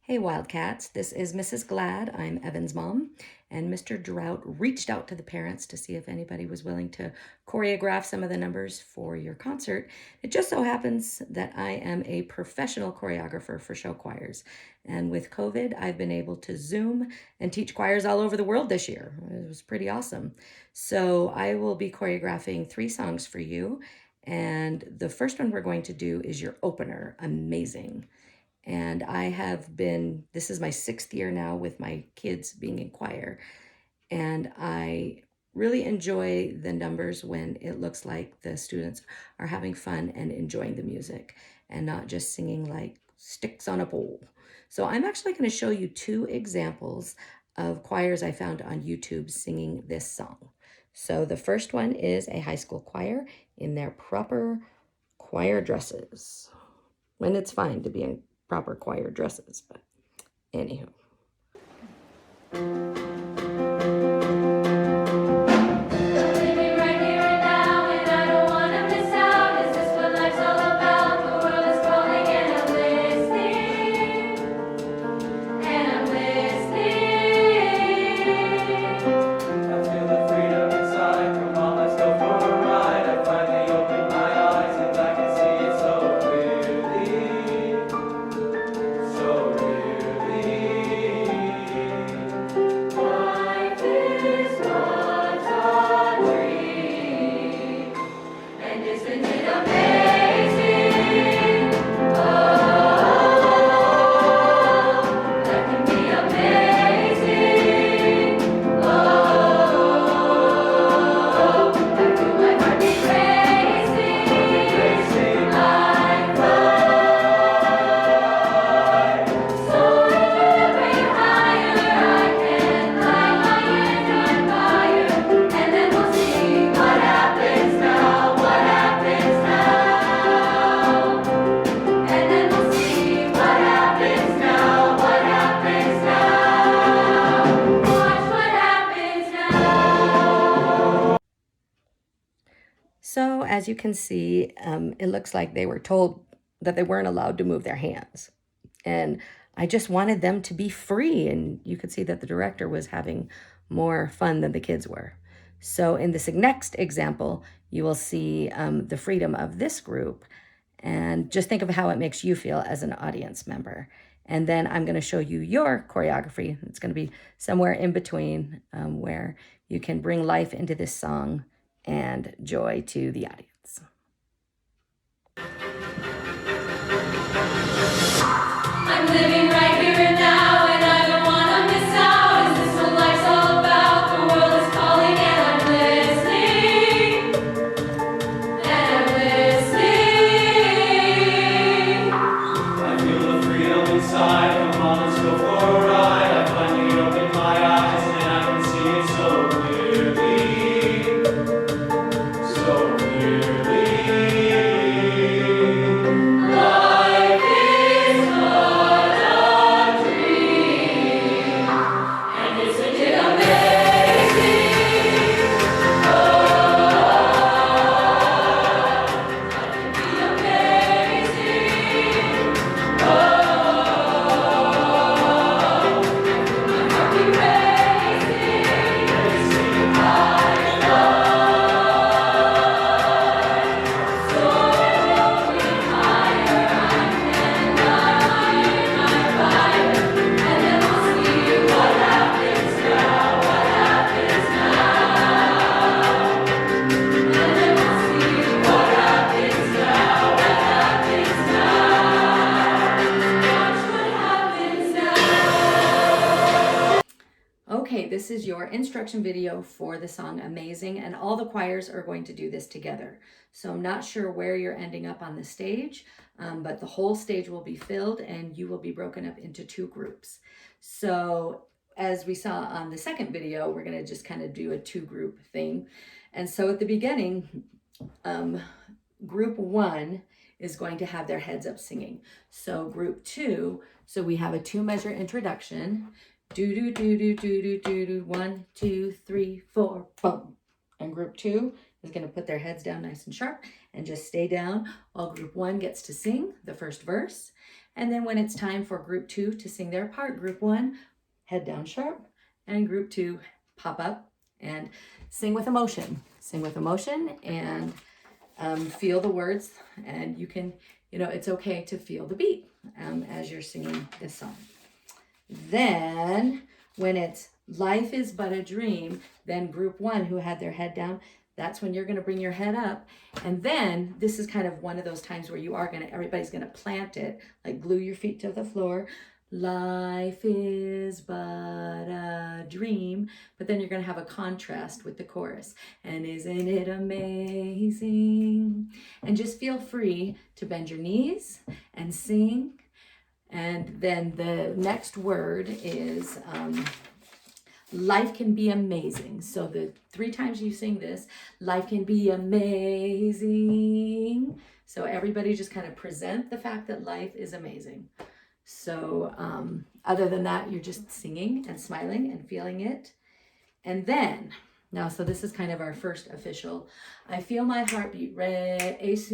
Hey Wildcats, this is Mrs. Glad. I'm Evan's mom, and Mr. Drought reached out to the parents to see if anybody was willing to choreograph some of the numbers for your concert. It just so happens that I am a professional choreographer for show choirs, and with COVID, I've been able to Zoom and teach choirs all over the world this year. It was pretty awesome. So I will be choreographing 3 songs for you, and the first one we're going to do is your opener, Amazing. And this is my 6th year now with my kids being in choir. And I really enjoy the numbers when it looks like the students are having fun and enjoying the music and not just singing like sticks on a pole. So I'm actually going to show you 2 examples of choirs I found on YouTube singing this song. So the first one is a high school choir in their proper choir dresses. And it's fine to be in proper choir dresses, but anywho. So as you can see, it looks like they were told that they weren't allowed to move their hands. And I just wanted them to be free. And you could see that the director was having more fun than the kids were. So in this next example, you will see the freedom of this group. And just think of how it makes you feel as an audience member. And then I'm going to show you your choreography. It's going to be somewhere in between where you can bring life into this song and joy to the audience. I'm living right here and now, and I don't want to miss out. Is this what life's all about? The world is calling and I'm listening. And I'm listening. I feel the freedom inside. Come on, let's go for a ride. I finally opened my eyes and I can see it so clearly. So clearly. Life is but a dream. And isn't it amazing? Oh, life can be amazing. Oh, my heart be racing. High love, soaring higher. I can light my fire, and then we'll see what happens now. What happens now? And then we'll see what happens now. What happens now? Watch what happens now. Okay, this is your instruction video for the song Amazing, and all the choirs are going to do this together. So I'm not sure where you're ending up on the stage, but the whole stage will be filled and you will be broken up into 2 groups. So as we saw on the second video, we're going to just kind of do a 2-group thing. And so at the beginning, group 1 is going to have their heads up singing. So group 2, so we have a 2-measure introduction. Do do do do do do do do 1, 2, 3, 4, boom. And group 2 is going to put their heads down nice and sharp and just stay down while group 1 gets to sing the first verse. And then when it's time for group 2 to sing their part, group 1, head down sharp, and group 2, pop up and sing with emotion. Sing with emotion and feel the words, and you can, it's okay to feel the beat as you're singing this song. Then when it's life is but a dream, then group 1 who had their head down, that's when you're going to bring your head up. And then this is kind of one of those times where everybody's going to plant it, like glue your feet to the floor. Life is but a dream. But then you're going to have a contrast with the chorus. And isn't it amazing? And just feel free to bend your knees and sing. And then the next word is life can be amazing. So the 3 times you sing this, life can be amazing. So everybody just kind of present the fact that life is amazing. So other than that, you're just singing and smiling and feeling it. And then, now, so this is kind of our first official. I feel my heartbeat racing.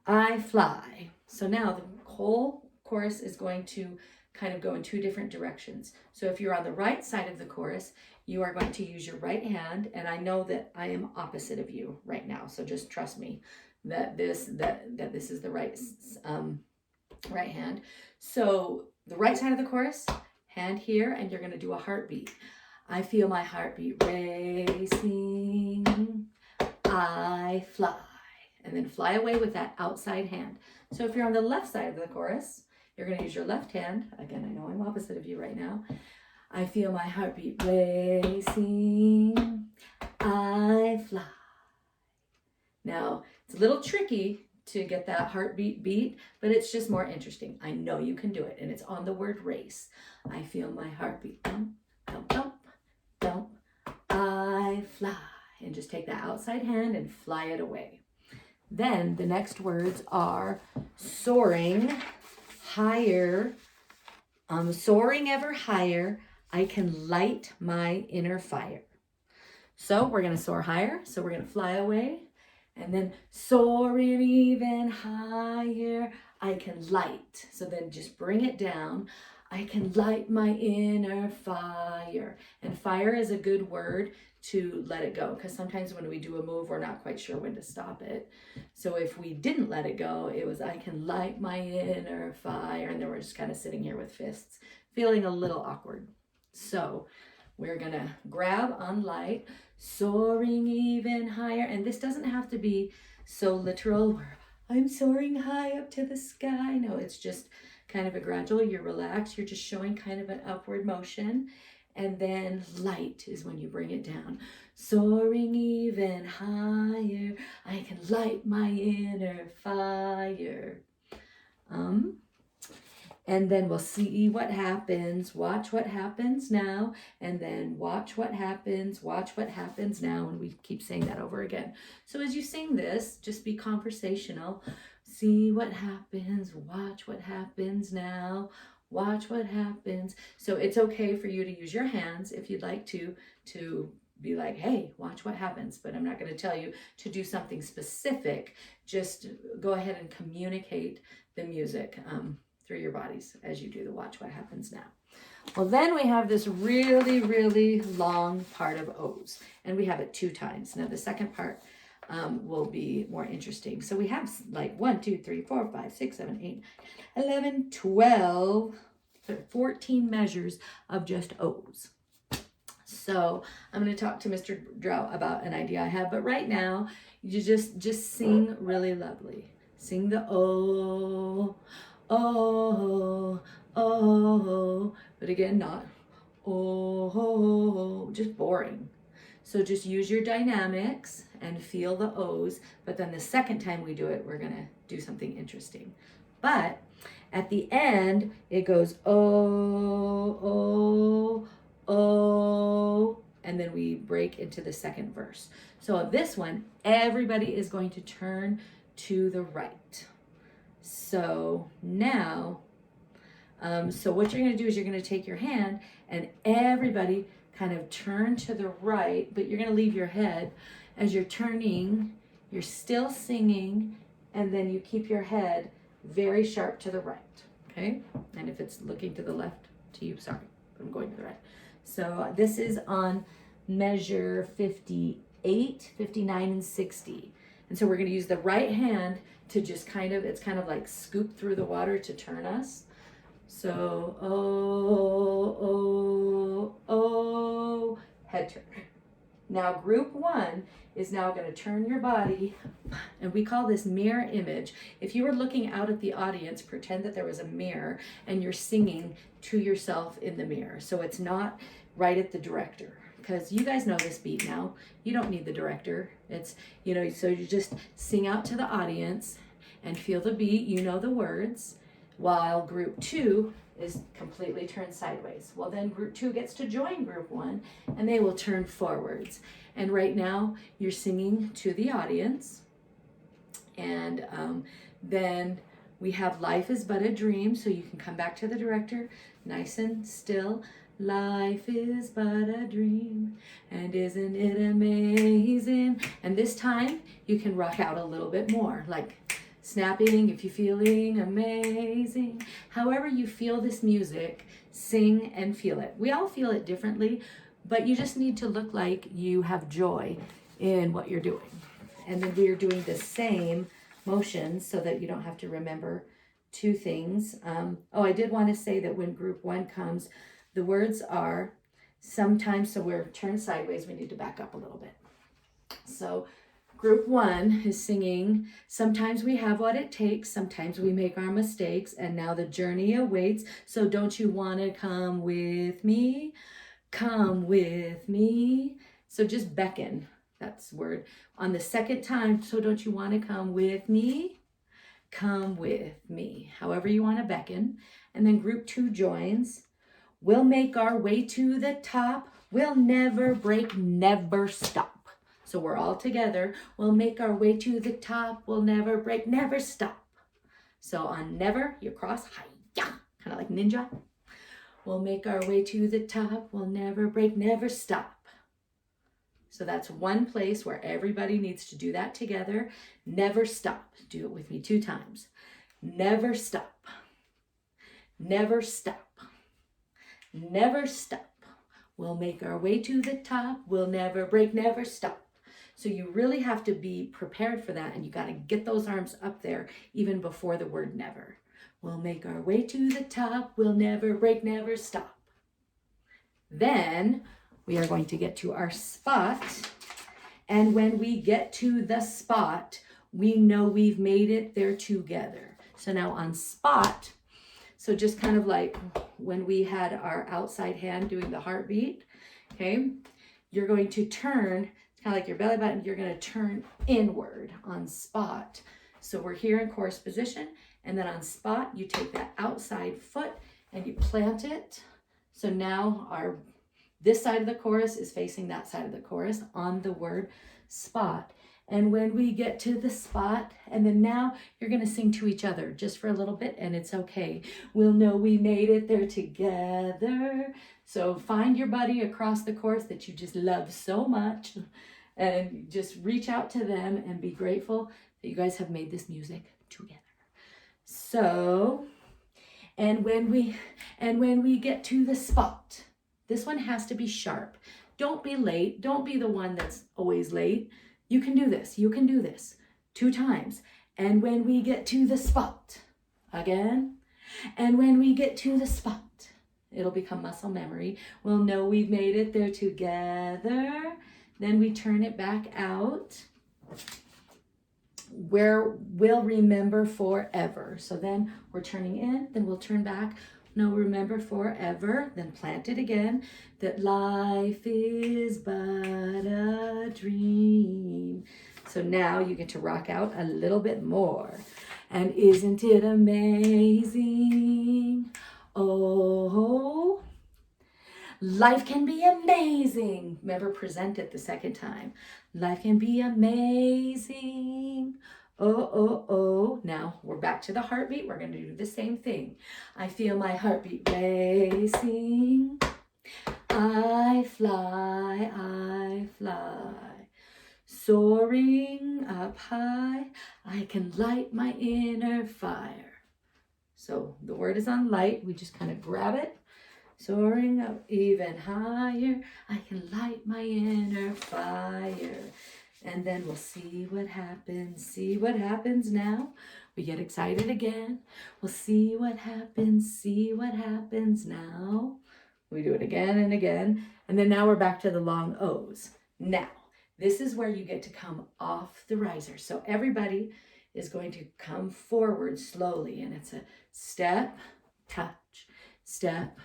I fly. So now the whole chorus is going to kind of go in 2 different directions. So if you're on the right side of the chorus, you are going to use your right hand, and I know that I am opposite of you right now, so just trust me that this is the right hand. So the right side of the chorus, hand here, and you're going to do a heartbeat. I feel my heartbeat racing. I fly. And then fly away with that outside hand. So if you're on the left side of the chorus, you're going to use your left hand. Again, I know I'm opposite of you right now. I feel my heartbeat racing. I fly. Now, it's a little tricky to get that heartbeat beat, but it's just more interesting. I know you can do it, and it's on the word race. I feel my heartbeat. Thump, thump, thump, thump. I fly. And just take that outside hand and fly it away. Then the next words are soaring, higher, soaring ever higher, I can light my inner fire. So we're going to soar higher, so we're going to fly away, and then soaring even higher, I can light. So then just bring it down. I can light my inner fire. And fire is a good word to let it go, because sometimes when we do a move, we're not quite sure when to stop it. So if we didn't let it go, it was I can light my inner fire, and then we're just kind of sitting here with fists, feeling a little awkward. So we're gonna grab on light, soaring even higher, and this doesn't have to be so literal where I'm soaring high up to the sky. No, it's just kind of a gradual, you're relaxed, you're just showing kind of an upward motion. And then light is when you bring it down. Soaring even higher, I can light my inner fire. And then we'll see what happens. Watch what happens now. And then watch what happens now. And we keep saying that over again. So as you sing this, just be conversational. See what happens. Watch what happens now. Watch what happens. So it's okay for you to use your hands if you'd like to be like, hey, watch what happens. But I'm not going to tell you to do something specific. Just go ahead and communicate the music through your bodies as you do the watch what happens now. Well, then we have this really, really long part of O's, and we have it 2 times. Now the second part will be more interesting. So we have like 1, 2, 3, 4, 5, 6, 7, 8, 11, 12, 14 measures of just O's. So I'm going to talk to Mr. Drought about an idea I have, but right now you just sing really lovely. Sing the O, oh, oh, but again, not oh, just boring. So just use your dynamics and feel the O's, but then the second time we do it, we're gonna do something interesting. But at the end, it goes oh, oh, oh, and then we break into the second verse. So this one, everybody is going to turn to the right. So now, so what you're gonna do is you're gonna take your hand and everybody kind of turn to the right, but you're going to leave your head as you're turning. You're still singing, and then you keep your head very sharp to the right, okay? And if it's looking to the left, to you, sorry, but I'm going to the right. So this is on measure 58, 59, and 60. And so we're going to use the right hand to just kind of, it's kind of like scoop through the water to turn us. So, oh, oh, oh, head turn. Now group one is now going to turn your body, and we call this mirror image. If you were looking out at the audience, pretend that there was a mirror and you're singing to yourself in the mirror. So it's not right at the director, because you guys know this beat now. You don't need the director. It's, you know, so you just sing out to the audience and feel the beat, you know the words, while group two is completely turned sideways. Well, then group two gets to join group one and they will turn forwards. And right now you're singing to the audience. And then we have Life is But a Dream. So you can come back to the director, nice and still. Life is but a dream, and isn't it amazing? And this time you can rock out a little bit more, like snapping if you're feeling amazing. However you feel this music, sing and feel it. We all feel it differently, but you just need to look like you have joy in what you're doing. And then we are doing the same motions so that you don't have to remember two things. Oh, I did want to say that when group one comes, the words are sometimes, so we're turned sideways, we need to back up a little bit. So group one is singing, sometimes we have what it takes, sometimes we make our mistakes, and now the journey awaits. So don't you want to come with me? Come with me. So just beckon, that's the word. On the second time, so don't you want to come with me? Come with me. However you want to beckon. And then group two joins. We'll make our way to the top. We'll never break, never stop. So we're all together. We'll make our way to the top. We'll never break, never stop. So on never, you cross, hi-ya, kind of like ninja. We'll make our way to the top. We'll never break, never stop. So that's one place where everybody needs to do that together. Never stop. Do it with me 2 times. Never stop. Never stop. Never stop. We'll make our way to the top. We'll never break, never stop. So you really have to be prepared for that, and you got to get those arms up there even before the word never. We'll make our way to the top. We'll never break, never stop. Then we are going to get to our spot. And when we get to the spot, we know we've made it there together. So now on spot, so just kind of like when we had our outside hand doing the heartbeat, okay, you're going to turn, it's kind of like your belly button, you're going to turn inward on spot. So we're here in chorus position, and then on spot, you take that outside foot and you plant it. So now this side of the chorus is facing that side of the chorus on the word spot. And when we get to the spot, and then now you're going to sing to each other just for a little bit, and it's okay. We'll know we made it there together. So find your buddy across the chorus that you just love so much, and just reach out to them and be grateful that you guys have made this music together. So, and when we get to the spot, this one has to be sharp. Don't be late. Don't be the one that's always late. You can do this. You can do this 2 times. And when we get to the spot, again. And when we get to the spot, it'll become muscle memory. We'll know we've made it there together. Then we turn it back out. Where we'll remember forever. So then we're turning in, then we'll turn back. No, remember forever, then plant it again, that life is but a dream. So now you get to rock out a little bit more. And isn't it amazing? Oh, life can be amazing. Remember, present it the second time. Life can be amazing. Oh, oh, oh. Now we're back to the heartbeat. We're going to do the same thing. I feel my heartbeat racing. I fly, soaring up high. I can light my inner fire. So the word is on light. We just kind of grab it. Soaring up even higher, I can light my inner fire. And then we'll see what happens now. We get excited again. We'll see what happens now. We do it again and again. And then now we're back to the long O's. Now, this is where you get to come off the riser. So everybody is going to come forward slowly, and it's a step, touch, step,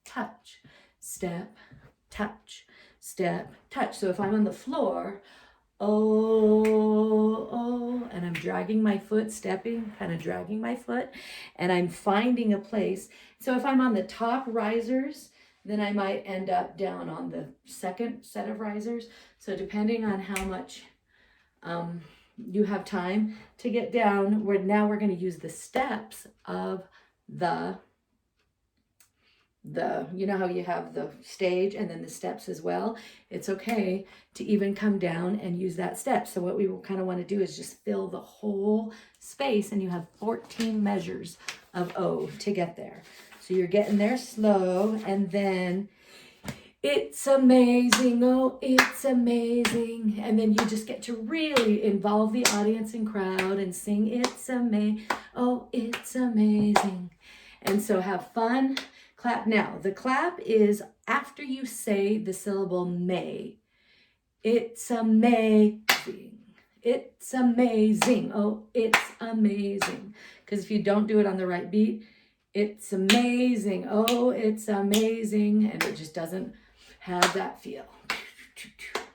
touch, step, touch, step, touch. So if I'm on the floor, oh, and I'm dragging my foot, stepping, kind of dragging my foot, and I'm finding a place. So if I'm on the top risers, then I might end up down on the second set of risers. So depending on how much you have time to get down, we're going to use the steps of the you know how you have the stage and then the steps as well. It's okay to even come down and use that step. So what we kind of want to do is just fill the whole space, and you have 14 measures of O to get there. So you're getting there slow, and then it's amazing, oh, it's amazing. And then you just get to really involve the audience and crowd and sing, it's amazing, oh, it's amazing. And so have fun. Clap. Now, the clap is after you say the syllable may. It's amazing. It's amazing. Oh, it's amazing. Because if you don't do it on the right beat, it's amazing. Oh, it's amazing. And it just doesn't have that feel.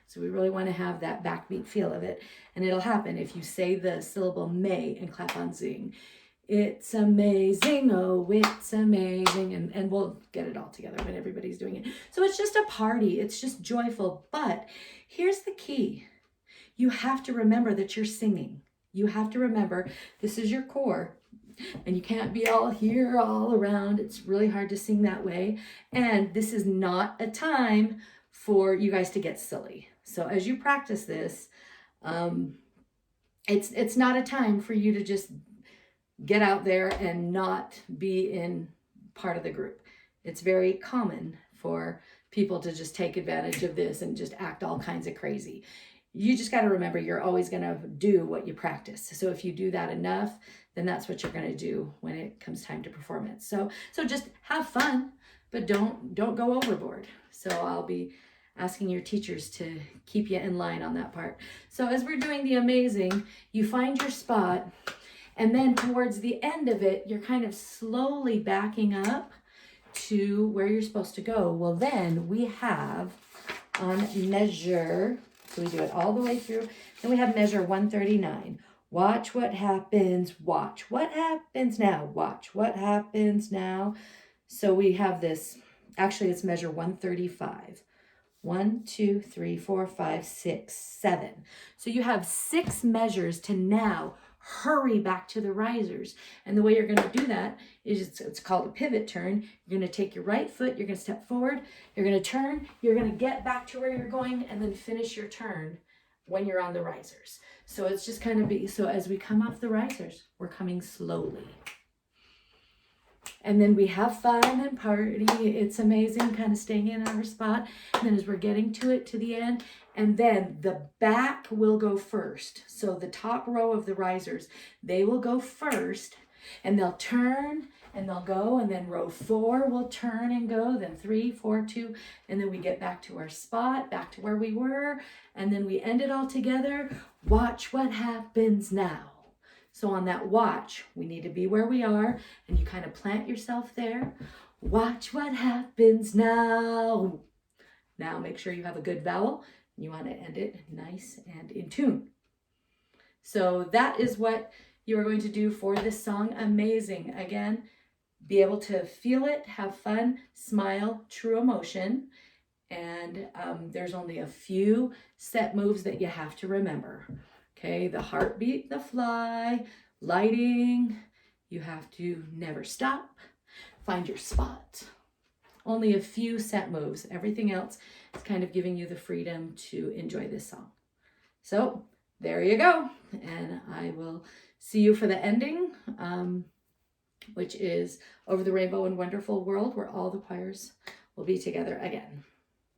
So we really want to have that backbeat feel of it. And it'll happen if you say the syllable may and clap on zing. It's amazing, oh, it's amazing. And we'll get it all together when everybody's doing it. So it's just a party. It's just joyful. But here's the key. You have to remember that you're singing. You have to remember this is your core. And you can't be all here, all around. It's really hard to sing that way. And this is not a time for you guys to get silly. So as you practice this, it's not a time for you to just get out there and not be in part of the group. It's very common for people to just take advantage of this and just act all kinds of crazy. You just got to remember you're always going to do what you practice. So if you do that enough, then that's what you're going to do when it comes time to performance. So just have fun, but don't go overboard. So I'll be asking your teachers to keep you in line on that part. So as we're doing the amazing, you find your spot. And then towards the end of it, you're kind of slowly backing up to where you're supposed to go. Well, then we have on measure, so we do it all the way through. Then we have measure 139. Watch what happens. Watch what happens now. Watch what happens now. So we have this, actually it's measure 135. 1, 2, 3, 4, 5, 6, 7. So you have 6 measures to now hurry back to the risers. And the way you're going to do that is it's called a pivot turn. You're going to take your right foot, you're going to step forward, you're going to turn, you're going to get back to where you're going, and then finish your turn when you're on the risers. So it's just kind of so as we come off the risers, we're coming slowly. And then we have fun and party. It's amazing, kind of staying in our spot. And then as we're getting to the end, and then the back will go first. So the top row of the risers, they will go first, and they'll turn and they'll go, and then row 4 will turn and go, then 3, 4, 2, and then we get back to our spot, back to where we were, and then we end it all together. Watch what happens now. So on that watch, we need to be where we are, and you kind of plant yourself there. Watch what happens now. Now make sure you have a good vowel. You want to end it nice and in tune. So that is what you are going to do for this song, Amazing. Again, be able to feel it, have fun, smile, true emotion. And there's only a few set moves that you have to remember. Okay, the heartbeat, the fly, lighting. You have to never stop. Find your spot. Only a few set moves. Everything else is kind of giving you the freedom to enjoy this song. So there you go. And I will see you for the ending which is Over the Rainbow and Wonderful World, where all the choirs will be together again.